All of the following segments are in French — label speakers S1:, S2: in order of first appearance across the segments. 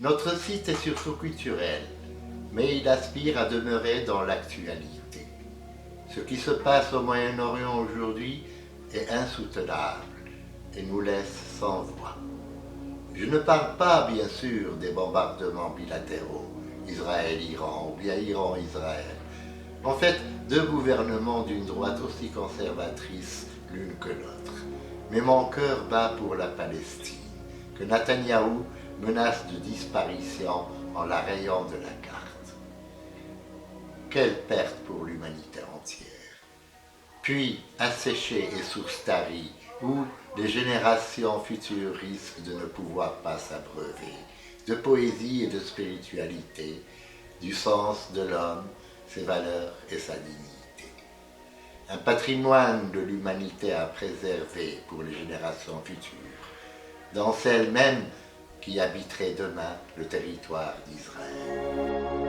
S1: Notre site est surtout culturel, mais il aspire à demeurer dans l'actualité. Ce qui se passe au Moyen-Orient aujourd'hui est insoutenable et nous laisse sans voix. Je ne parle pas, bien sûr, des bombardements bilatéraux, Israël-Iran ou bien Iran-Israël. En fait, deux gouvernements d'une droite aussi conservatrice l'une que l'autre. Mais mon cœur bat pour la Palestine, que Netanyahou menace de disparition en la rayant de la carte. Quelle perte pour l'humanité entière. Puis, asséchée et source tarie, où les générations futures risquent de ne pouvoir pas s'abreuver de poésie et de spiritualité, du sens de l'homme, ses valeurs et sa dignité. Un patrimoine de l'humanité à préserver pour les générations futures, dans celles mêmes qui habiteraient demain le territoire d'Israël.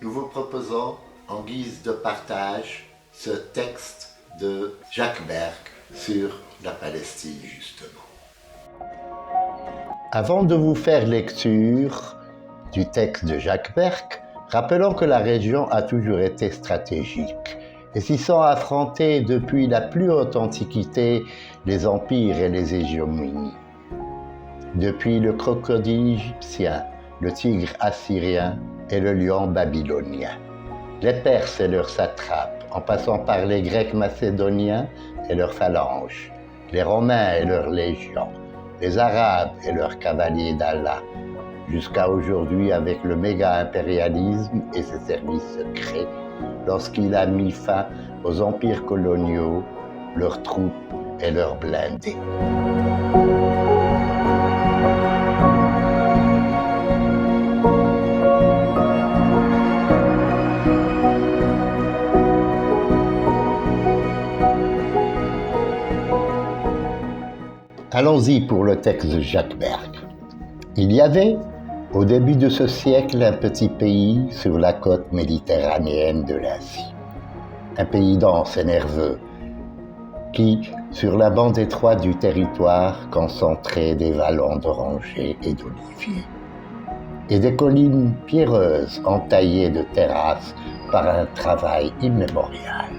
S1: Nous vous proposons, en guise de partage, ce texte de Jacques Berck sur la Palestine, justement. Avant de vous faire lecture du texte de Jacques Berck, rappelons que la région a toujours été stratégique et s'y sont affrontés depuis la plus haute antiquité les empires et les hégémonies. Depuis le crocodile égyptien, le tigre assyrien et le lion babylonien. Les Perses et leurs satrapes, en passant par les Grecs macédoniens et leurs phalanges, les Romains et leurs légions, les Arabes et leurs cavaliers d'Allah, jusqu'à aujourd'hui avec le méga-impérialisme et ses services secrets, lorsqu'il a mis fin aux empires coloniaux, leurs troupes et leurs blindés. Allons-y pour le texte de Jacques Berck. Il y avait, au début de ce siècle, un petit pays sur la côte méditerranéenne de l'Asie. Un pays dense et nerveux, qui, sur la bande étroite du territoire, concentrait des vallons d'orangers et d'oliviers, et des collines pierreuses entaillées de terrasses par un travail immémorial.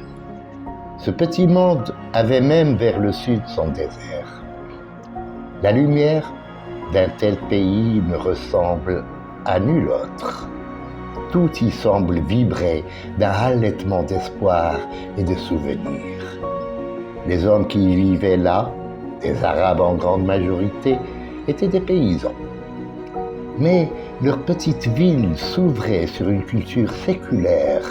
S1: Ce petit monde avait même vers le sud son désert. La lumière d'un tel pays ne ressemble à nul autre. Tout y semble vibrer d'un halètement d'espoir et de souvenirs. Les hommes qui y vivaient là, des Arabes en grande majorité, étaient des paysans. Mais leur petite ville s'ouvrait sur une culture séculaire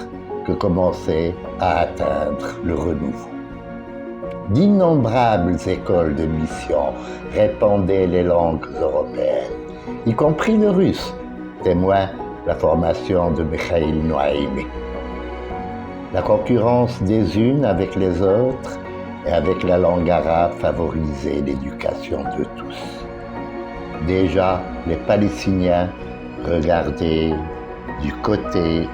S1: que commençait à atteindre le renouveau. D'innombrables écoles de mission répandaient les langues européennes, y compris le russe, témoin la formation de Mikhail Noaimi. La concurrence des unes avec les autres et avec la langue arabe favorisait l'éducation de tous. Déjà, les Palestiniens regardaient du côté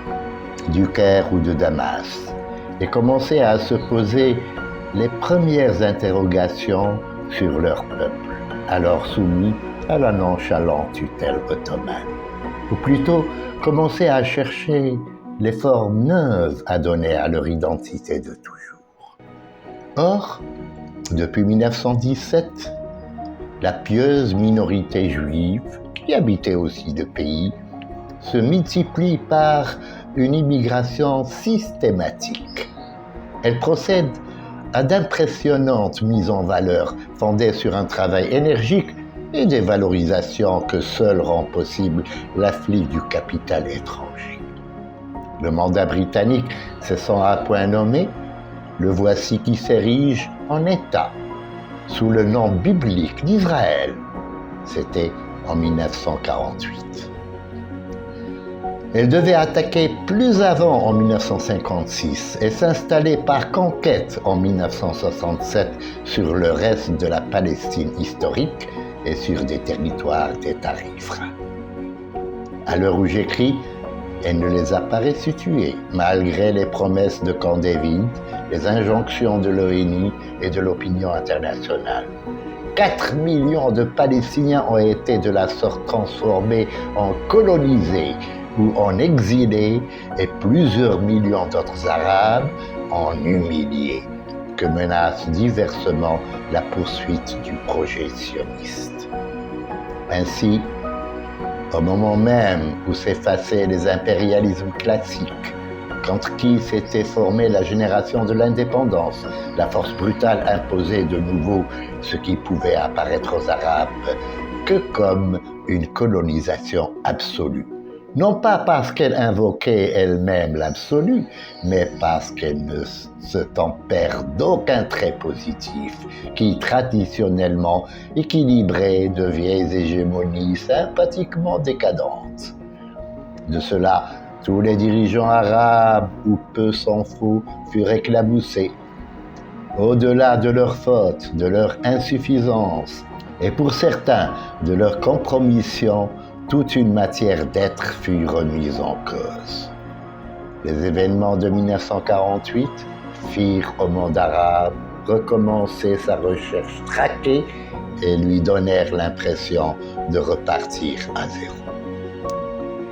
S1: du Caire ou de Damas et commençaient à se poser les premières interrogations sur leur peuple, alors soumis à la nonchalante tutelle ottomane, ou plutôt commençaient à chercher les formes neuves à donner à leur identité de toujours. Or, depuis 1917, la pieuse minorité juive, qui habitait aussi le pays, se multiplie par une immigration systématique. Elle procède à d'impressionnantes mises en valeur fondées sur un travail énergique et des valorisations que seul rend possible l'afflux du capital étranger. Le mandat britannique s'étant à point nommé, le voici qui s'érige en État, sous le nom biblique d'Israël. C'était en 1948. Elle devait attaquer plus avant en 1956 et s'installer par conquête en 1967 sur le reste de la Palestine historique et sur des territoires d'États riverains. À l'heure où j'écris, et ne les a pas restitués, malgré les promesses de Camp David, les injonctions de l'ONU et de l'opinion internationale. 4 millions de Palestiniens ont été de la sorte transformés en colonisés ou en exilés et plusieurs millions d'autres Arabes en humiliés, que menace diversement la poursuite du projet sioniste. Ainsi, au moment même où s'effaçaient les impérialismes classiques, contre qui s'était formée la génération de l'indépendance, la force brutale imposait de nouveau ce qui pouvait apparaître aux Arabes que comme une colonisation absolue. Non pas parce qu'elle invoquait elle-même l'absolu, mais parce qu'elle ne se tempère d'aucun trait positif qui, traditionnellement équilibrait de vieilles hégémonies sympathiquement décadentes. De cela, tous les dirigeants arabes, ou peu s'en faut, furent éclaboussés. Au-delà de leurs fautes, de leur insuffisance, et pour certains, de leur compromission, toute une matière d'être fut remise en cause. Les événements de 1948 firent au monde arabe recommencer sa recherche traquée et lui donnèrent l'impression de repartir à zéro.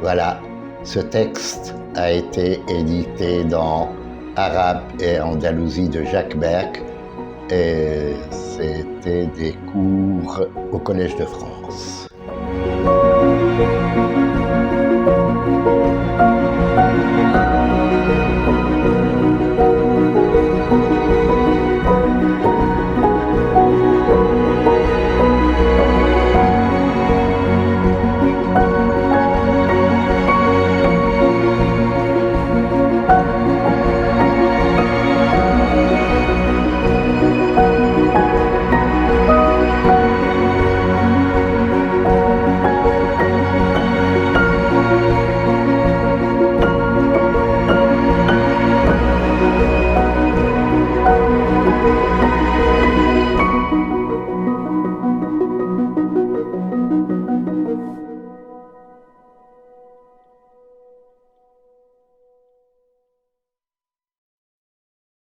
S1: Voilà, ce texte a été édité dans Arabe et Andalousie de Jacques Berck et c'était des cours au Collège de France.